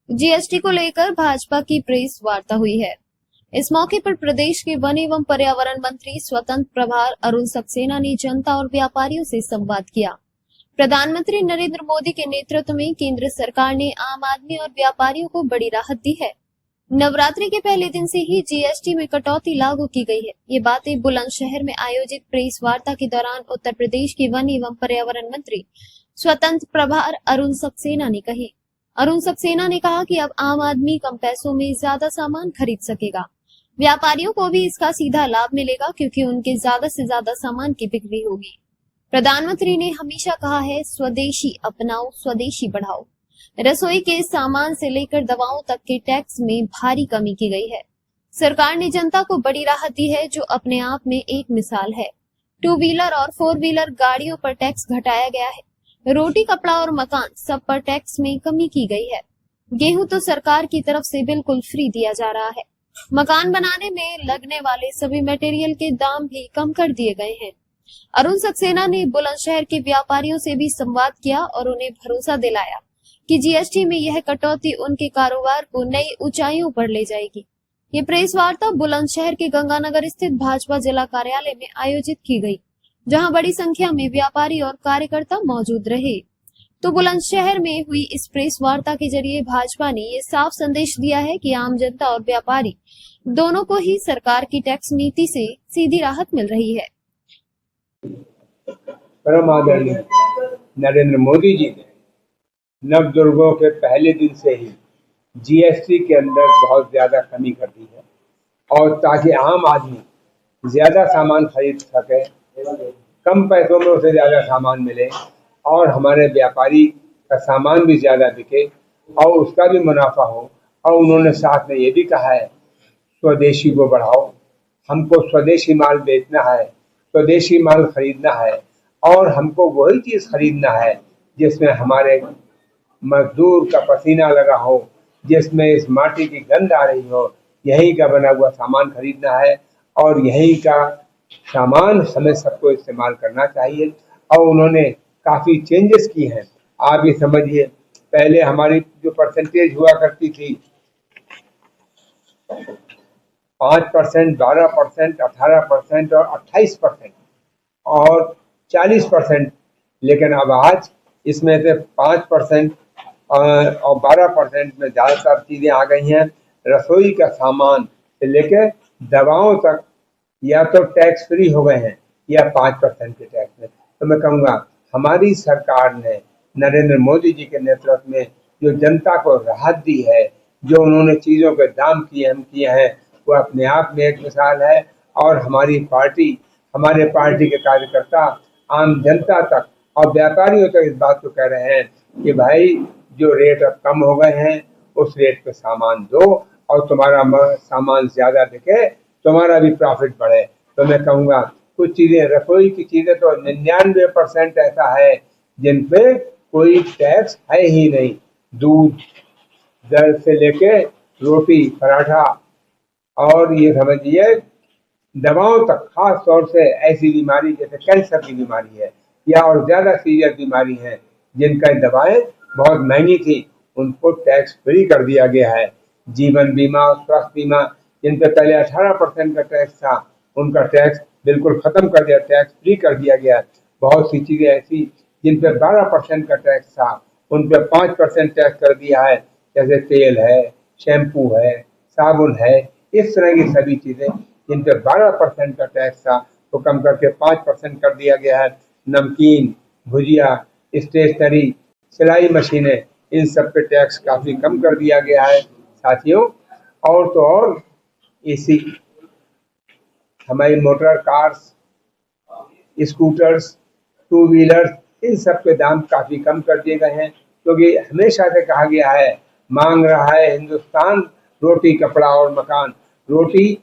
GST को लेकर भाजपा की प्रेस वार्ता हुई है। इस मौके पर प्रदेश के वन एवं पर्यावरण मंत्री स्वतंत्र प्रभार अरुण सक्सेना ने जनता और व्यापारियों से संवाद किया। प्रधानमंत्री नरेंद्र मोदी के नेतृत्व में केंद्र सरकार ने आम आदमी और व्यापारियों को बड़ी राहत दी है। नवरात्रि के पहले दिन से ही जीएसटी में कटौती लागू की गई है। ये बातें बुलंदशहर में आयोजित प्रेस वार्ता के दौरान उत्तर प्रदेश के वन एवं पर्यावरण मंत्री स्वतंत्र प्रभार अरुण सक्सेना ने कही। अरुण सक्सेना ने कहा कि अब आम आदमी कम पैसों में ज्यादा सामान खरीद सकेगा। व्यापारियों को भी इसका सीधा लाभ मिलेगा क्योंकि उनके ज्यादा से ज्यादा सामान की बिक्री होगी। प्रधानमंत्री ने हमेशा कहा है, स्वदेशी अपनाओ, स्वदेशी बढ़ाओ। रसोई के सामान से लेकर दवाओं तक के टैक्स में भारी कमी की गई है। सरकार ने जनता को बड़ी राहत दी है, जो अपने आप में एक मिसाल है। 2 व्हीलर और 4 व्हीलर गाड़ियों पर टैक्स घटाया गया है। रोटी, कपड़ा और मकान सब पर टैक्स में कमी की गई है। गेहूं तो सरकार की तरफ से बिल्कुल फ्री दिया जा रहा है। मकान बनाने में लगने वाले सभी मटेरियल के दाम भी कम कर दिए गए हैं। अरुण सक्सेना ने बुलंदशहर के व्यापारियों से भी संवाद किया और उन्हें भरोसा दिलाया कि जीएसटी में यह कटौती उनके कारोबार को नई ऊंचाइयों पर ले जाएगी। ये प्रेस वार्ता बुलंदशहर के गंगानगर स्थित भाजपा जिला कार्यालय में आयोजित की गई, जहां बड़ी संख्या में व्यापारी और कार्यकर्ता मौजूद रहे। तो बुलंदशहर में हुई इस प्रेस वार्ता के जरिए भाजपा ने ये साफ संदेश दिया है कि आम जनता और व्यापारी दोनों को ही सरकार की टैक्स नीति से सीधी राहत मिल रही है। परम आदरणीय नरेंद्र मोदी जी ने नवदुर्गों के पहले दिन से ही जीएसटी के अंदर बहुत ज्यादा कमी कर दी है, और ताकि आम आदमी ज्यादा सामान खरीद सके, कम पैसों में उसे ज्यादा सामान मिले और हमारे व्यापारी का सामान भी ज्यादा बिके और उसका भी मुनाफा हो। और उन्होंने साथ में ये भी कहा है, स्वदेशी को बढ़ाओ। हमको स्वदेशी माल बेचना है, स्वदेशी माल खरीदना है और हमको वही चीज खरीदना है जिसमें हमारे मजदूर का पसीना लगा हो, जिसमें इस माटी की गंध आ रही हो। यही का बना हुआ सामान खरीदना है और यही का सामान हमें सबको इस्तेमाल करना चाहिए। और उन्होंने काफी चेंजेस की हैं। आप ये समझिए, पहले हमारी जो परसेंटेज हुआ करती थी 5%, 12%, 18% और 28% और 40%, लेकिन अब आज इसमें से 5% और 12% में ज़्यादातर चीज़ें आ गई हैं। रसोई का सामान से लेकर दवाओं तक या तो टैक्स फ्री हो गए हैं या 5% के टैक्स में। तो मैं कहूँगा, हमारी सरकार ने नरेंद्र मोदी जी के नेतृत्व में जो जनता को राहत दी है, जो उन्होंने चीज़ों के दाम किए हैं, वो अपने आप में एक मिसाल है। और हमारी पार्टी, हमारे पार्टी के कार्यकर्ता आम जनता तक और व्यापारियों तक इस बात को कह रहे हैं कि भाई, जो रेट अब कम हो गए हैं उस रेट पे सामान दो और तुम्हारा सामान ज्यादा बिके, तुम्हारा भी प्रॉफिट बढ़े। तो मैं कहूँगा, कुछ चीजें, रसोई की चीजें तो 99% ऐसा है जिन पे कोई टैक्स है ही नहीं। दूध दर से लेके रोटी, पराठा और ये समझिए दवाओं तक, खास तौर से ऐसी बीमारी जैसे कैंसर की बीमारी है या और ज्यादा सीरियस बीमारी है जिनका दवाएं बहुत महंगी थी, उनको टैक्स फ्री कर दिया गया है। जीवन बीमा, स्वास्थ्य बीमा, जिन पे पहले 18% का टैक्स था, उनका टैक्स बिल्कुल खत्म कर दिया, टैक्स फ्री कर दिया गया है। बहुत सी चीजें ऐसी जिन पे 12% का टैक्स था, उन पे 5% टैक्स कर दिया है, जैसे तेल है, शैम्पू है, साबुन है, इस तरह की सभी चीजें जिन पे 12% का टैक्स था वो कम करके 5% कर दिया गया है। नमकीन, भुजिया, स्टेशनरी, सिलाई मशीनें, इन सब पे टैक्स काफी कम कर दिया गया है साथियों। और तो और एसी, हमारी मोटर कार्स, स्कूटर्स, 2 व्हीलर, इन सब के दाम काफी कम कर दिए गए हैं, क्योंकि हमेशा से कहा गया है, मांग रहा है हिंदुस्तान रोटी, कपड़ा और मकान। रोटी,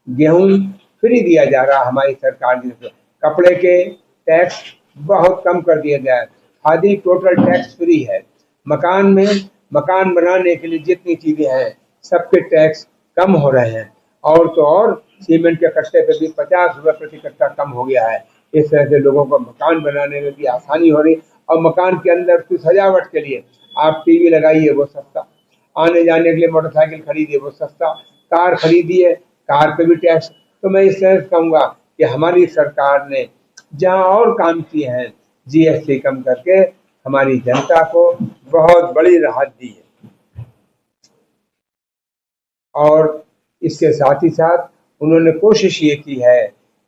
गेहूं फ्री दिया जा रहा है हमारी सरकार की तरफ से। कपड़े के टैक्स बहुत कम कर दिया गया है। खादी टोटल टैक्स फ्री है। मकान में, मकान बनाने के लिए जितनी चीजें हैं सबके टैक्स कम हो रहे हैं। और तो और सीमेंट के कट्टे पे भी 50 रुपये प्रति कट्टा कम हो गया है। इस तरह से लोगों को मकान बनाने में भी आसानी हो रही। और मकान के अंदर की सजावट के लिए आप टीवी लगाइए, वो सस्ता। आने जाने के लिए मोटरसाइकिल खरीदी वो सस्ता, कार खरीदी है कार पे भी टैक्स। तो मैं इस तरह से कहूँगा कि हमारी सरकार ने जहाँ और काम किए हैं जीएसटी कम करके हमारी जनता को बहुत बड़ी राहत दी है। और इसके साथ ही साथ उन्होंने कोशिश ये की है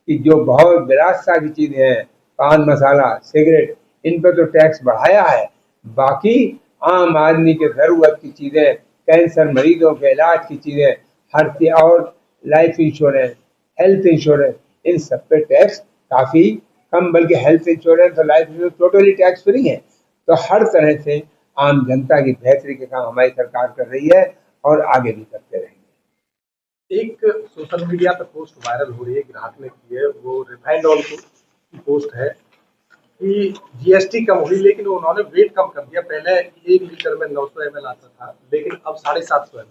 कि जो बहुत विलासिता की चीजें हैं, पान मसाला सिगरेट, इन पर तो टैक्स बढ़ाया है, बाकी आम आदमी के जरूरत की चीजें, कैंसर मरीजों के इलाज की चीजें, हर चीज, और लाइफ इंश्योरेंस, हेल्थ इंश्योरेंस, इन सब पे टैक्स काफी कम, बल्कि हेल्थ इंश्योरेंस और life insurance totally tax free है। तो हर तरह से आम जनता की बेहतरी के काम हमारी सरकार कर रही है और आगे भी करते रहेंगे। एक सोशल मीडिया पे पोस्ट वायरल हो रही है, ग्राहक ने की है, वो रिफाइंड ऑयल की पोस्ट है कि जीएसटी कम हुई लेकिन उन्होंने वेट कम कर दिया। पहले 1 लीटर में 900 ml आता था लेकिन अब 750 ml।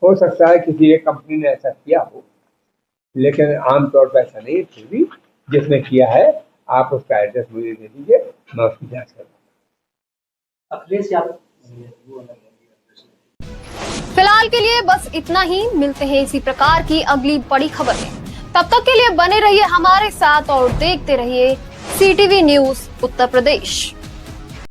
हो सकता है किसी एक कंपनी ने ऐसा किया हो, लेकिन आमतौर पर ऐसा नहीं है। फिर भी जिसने किया है आप उसका एड्रेस मुझे दे दीजिए, मैं उसकी जाँच करूँगा। फिलहाल के लिए बस इतना ही। मिलते हैं इसी प्रकार की अगली बड़ी खबर में। तब तक के लिए बने रहिए हमारे साथ और देखते रहिए CTV न्यूज़ उत्तर प्रदेश।